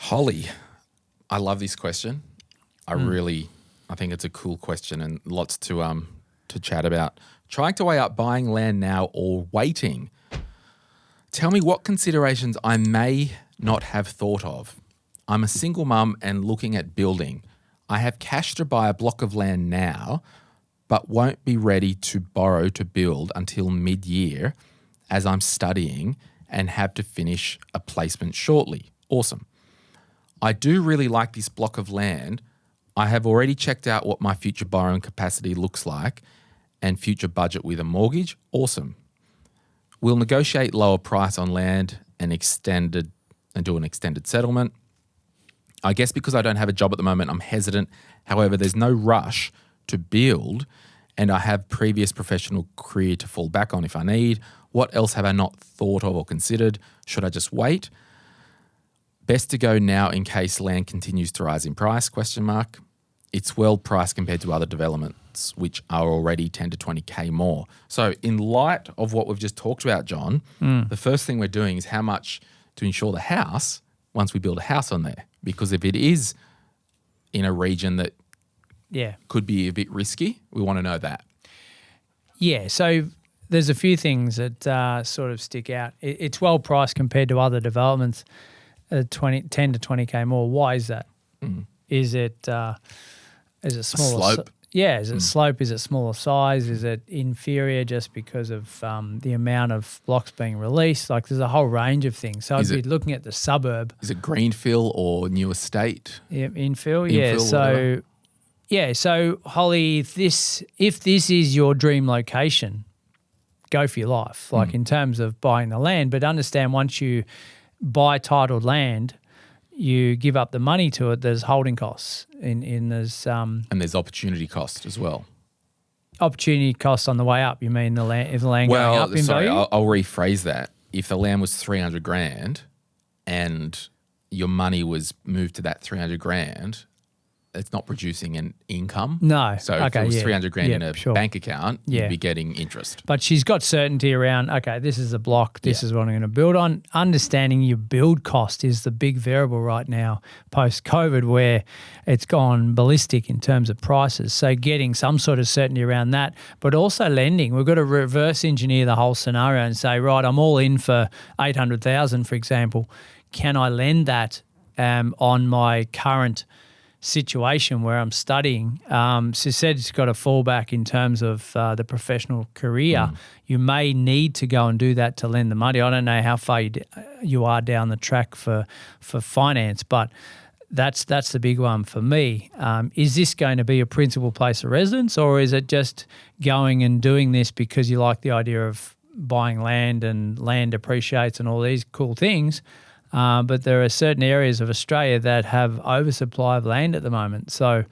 Holly, I love this question. I think it's a cool question and lots to chat about. Trying to weigh up buying land now or waiting. Tell me what considerations I may not have thought of. I'm a single mum and looking at building. I have cash to buy a block of land now, but won't be ready to borrow to build until mid-year as I'm studying and have to finish a placement shortly. Awesome. I do really like this block of land. I have already checked out what my future borrowing capacity looks like and future budget with a mortgage. Awesome. We'll negotiate lower price on land and do an extended settlement. I guess because I don't have a job at the moment, I'm hesitant. However, there's no rush to build and I have previous professional career to fall back on if I need. What else have I not thought of or considered? Should I just wait? Best to go now in case land continues to rise in price, ? It's well priced compared to other developments, which are already 10 to 20K more. So in light of what we've just talked about, John, the first thing we're doing is how much to insure the house once we build a house on there. Because if it is in a region that could be a bit risky, we want to know that. Yeah, so there's a few things that sort of stick out. It's well priced compared to other developments, 10 to 20K more. Why is that? Is it smaller slope? Is it slope? Is it smaller size? Is it inferior just because of the amount of blocks being released? Like there's a whole range of things. So I'd be looking at the suburb. Is it greenfield or new estate? Yeah, infill. So Holly, if this is your dream location, go for your life. Like in terms of buying the land, but understand once you buy titled land, you give up the money to it. There's holding costs and there's opportunity cost as well. Opportunity costs on the way up. You mean the land going up in value? I'll rephrase that. If the land was 300 grand and your money was moved to that 300 grand, it's not producing an income. No. So if it was 300 grand in a bank account, you'd be getting interest. But she's got certainty around, okay, this is a block, this is what I'm going to build on. Understanding your build cost is the big variable right now post-COVID where it's gone ballistic in terms of prices. So getting some sort of certainty around that, but also lending. We've got to reverse engineer the whole scenario and say, right, I'm all in for 800,000, for example. Can I lend that on my current situation where I'm studying? She said it's got a fallback in terms of the professional career. You may need to go and do that to lend the money. I don't know how far you are down the track for finance, but that's the big one for me. Is this going to be a principal place of residence, or is it just going and doing this because you like the idea of buying land and land appreciates and all these cool things? But there are certain areas of Australia that have oversupply of land at the moment. So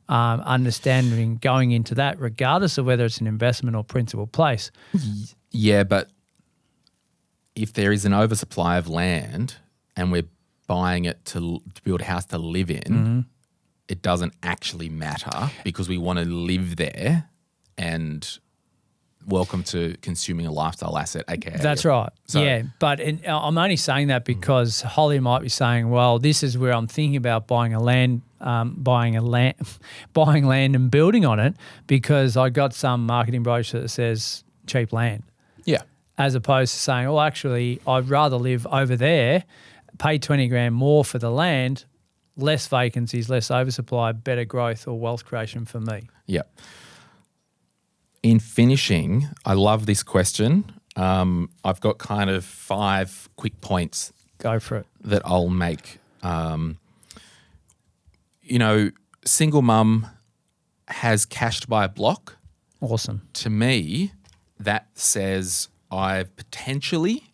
understanding going into that, regardless of whether it's an investment or principal place. Yeah, but if there is an oversupply of land and we're buying it to build a house to live in, it doesn't actually matter because we want to live there and welcome to consuming a lifestyle asset, aka. That's right. But I'm only saying that because Holly might be saying, "Well, this is where I'm thinking about buying land and building on it because I got some marketing brochure that says cheap land." Yeah. As opposed to saying, "Well, actually, I'd rather live over there, pay 20 grand more for the land, less vacancies, less oversupply, better growth or wealth creation for me." Yeah. In finishing, I love this question. I've got kind of 5 quick points. Go for it. That I'll make. Single mum has cash to buy a block. Awesome. To me, that says I've potentially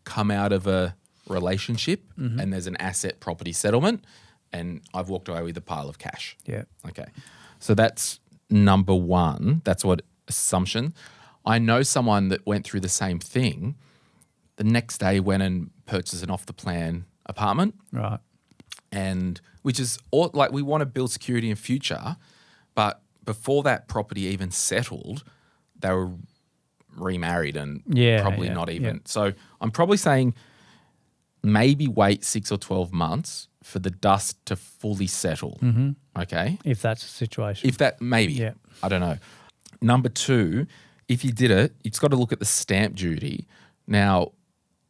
come out of a relationship and there's an asset property settlement and I've walked away with a pile of cash. Yeah. Okay. So that's number one. That's what assumption. I know someone that went through the same thing. The next day went and purchased an off-the-plan apartment. Right. And which is like we want to build security in future, but before that property even settled, they were remarried and not even. So I'm probably saying maybe wait 6 or 12 months for the dust to fully settle. Okay. If that's the situation. If that, maybe. Yeah. I don't know. Number two, if you did it, it's got to look at the stamp duty. Now,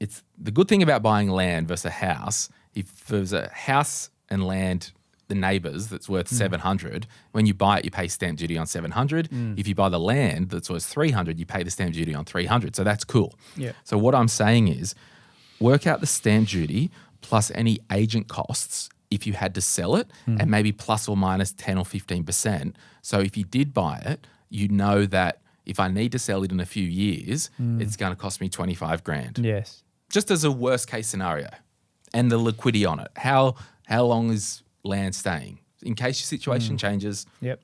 it's the good thing about buying land versus a house. If there's a house and land, the neighbours, that's worth 700, when you buy it, you pay stamp duty on 700. If you buy the land that's worth 300, you pay the stamp duty on 300. So that's cool. Yeah. So what I'm saying is, work out the stamp duty plus any agent costs if you had to sell it, and maybe plus or minus 10 or 15%. So if you did buy it, you know that if I need to sell it in a few years, it's going to cost me 25 grand. Yes. Just as a worst case scenario, and the liquidity on it. How long is land staying in case your situation changes? Yep.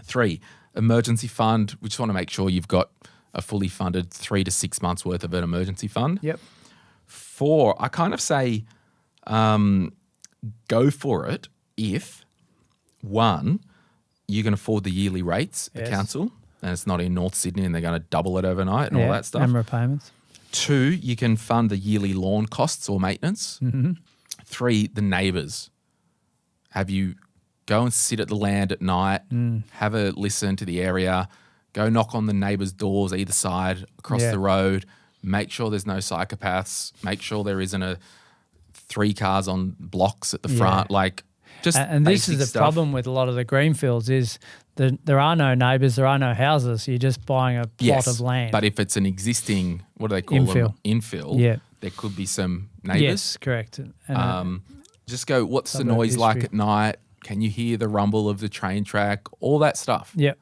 3, emergency fund. We just want to make sure you've got a fully funded 3 to 6 months worth of an emergency fund. Yep. 4, I kind of say go for it if, 1, you can afford the yearly rates at Yes. council, and it's not in North Sydney and they're going to double it overnight and all that stuff. And repayments. 2, you can fund the yearly lawn costs or maintenance. 3, the neighbours. Have you go and sit at the land at night, have a listen to the area, go knock on the neighbours' doors either side across Yeah. the road, make sure there's no psychopaths, make sure there isn't 3 cars on blocks at the front, like just And this is basic the stuff. problem with a lot of the greenfields is that there are no neighbours, there are no houses. You're just buying a plot of land. But if it's an existing, what do they call them? Infill. Yeah. There could be some neighbours. Yes, correct. And, Just go, what's the Suburb noise like history. at night? Can you hear the rumble of the train track? All that stuff. yep.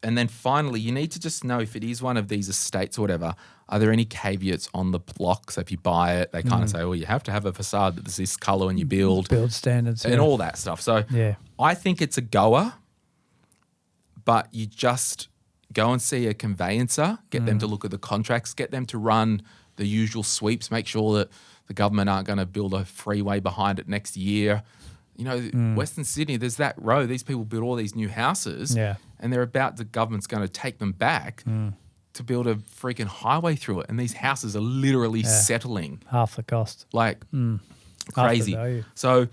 And then finally, you need to just know if it is one of these estates or whatever, are there any caveats on the block? So if you buy it, they kind of say, well, you have to have a facade that's this colour when you build Build standards. and all that stuff. So Yeah. I think it's a goer, but you just go and see a conveyancer, get them to look at the contracts, get them to run the usual sweeps, make sure that the government aren't going to build a freeway behind it next year. You know, Western Sydney, there's that road. These people build all these new houses, Yeah. and the government's going to take them back to build a freaking highway through it. And these houses are literally settling Half the cost. like Half the crazy. value. So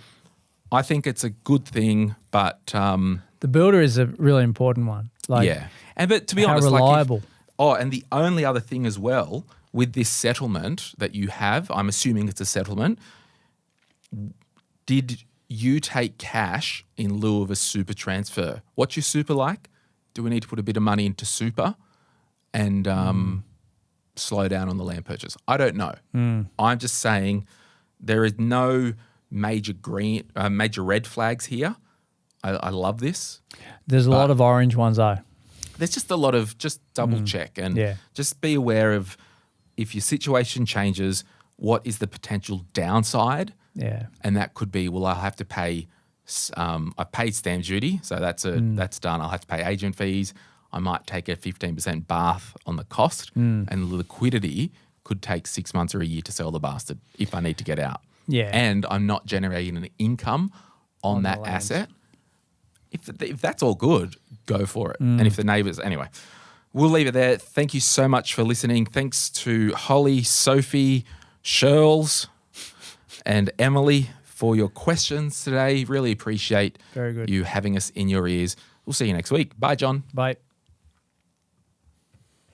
I think it's a good thing, but The builder is a really important one. Like, yeah. And but to be how honest, reliable. and the only other thing as well with this settlement that you have, I'm assuming it's a settlement. Did you take cash in lieu of a super transfer? What's your super like? Do we need to put a bit of money into super and slow down on the land purchase? I don't know. I'm just saying there is no major red flags here. I love this. There's a lot of orange ones though. There's just a lot of just double check and Yeah. just be aware of if your situation changes, what is the potential downside? Yeah. And that could be, well, I'll have to pay, I paid stamp duty, so that's done. I'll have to pay agent fees. I might take a 15% bath on the cost, and the liquidity could take 6 months or a year to sell the bastard if I need to get out. Yeah. And I'm not generating an income on the that land. asset. If that's all good, go for it. And if the neighbours, anyway, we'll leave it there. Thank you so much for listening. Thanks to Holly, Sophie, Shirls, and Emily for your questions today. Really appreciate Very good. you having us in your ears. We'll see you next week. Bye, John. Bye.